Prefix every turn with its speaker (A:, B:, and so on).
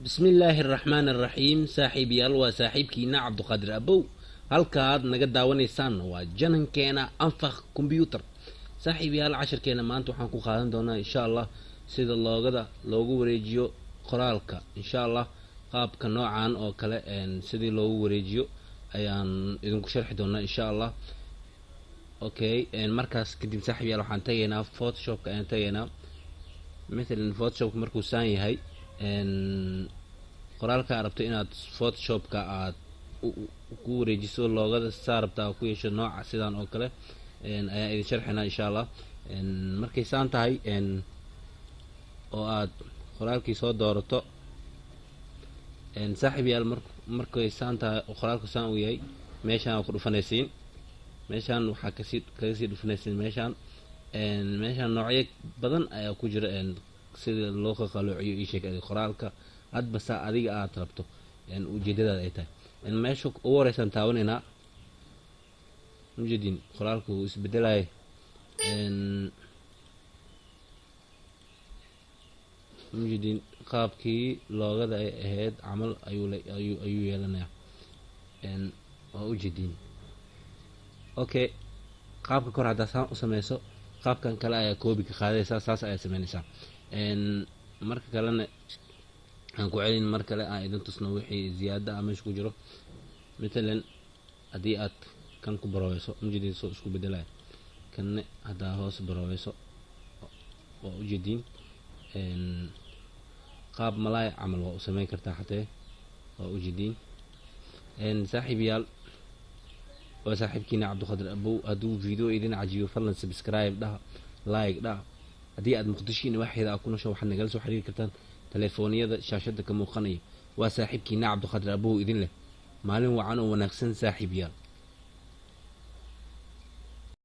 A: بسم الله الرحمن الرحيم صاحب يالوا صاحبكينا عبد القادر أبو halkaad naga daawanaysaan waa janankeena anfaq computer saaxiib yaal 10keena maanta waxaan ku qaadan doonaa insha Allah sida loogada loogu wareejiyo qoraalka insha Allah qaabka noocan oo kale sidii loogu wareejiyo ayaan idinku sharxi doonaa insha Allah okay markaas kadib saaxiib yaal waxaan tageynaa Photoshop ayaan tageynaa مثلا Photoshop markuu saan yahay qoraalka arabto inaad Photoshop ka aad ku wareejiso loogada saarabta ku yeesho nooca sidaan oo kale ayaa idin sharxina insha Allah markay saan tahay oo aad qoraalkii soo doorato saaxiib yaal markay saan tahay qoraalku saan u yahay meeshaan ku dhufanaysiin meeshaan waxa kaga sii dhufanaysiin meeshaan noocyo badan ayaa ku jira sida loo qaloociyo ii sheeg qoraalka hadba saa adiga aad rabto ujeedadaada ay tahay meesha ugu horeysan taabanayna mujeedin qoraalku wuu isbedelay mujeedin qaabkii loogada ay ahayd camal ayuu yeelanaya waa ujeedin okay qaabka kor hadda saan u sameyso qaabkan kale ayaa koobi ka qaadaysaa saas ayaa sameynaysaa marka kalena aan ku celin mar kale aan idin tusno wixii ziyaada ah meesha ku jiro مثلا hadii aad kan ku barooyso mujeedin soo isku bedelay kan hada hoos barooyso waa ujeedin qaab malaay camal waa u sameyn kartaa xatee waa ujeedin saaxiib yaal waa saaxiibkiina Cabdulqaadir Abu haduu video idin cajiyo fadlan subscribe dhaha like dhaha hadii aad muqdishiin waxeeda ku nosho waxaad nagala soo xiriiri kartaan telefooniyada shaashada ka muuqanaya waa saaxiibkiina Cabdulqaadir Abu idin leh maalin wacan oo wanaagsan saaxiib yaal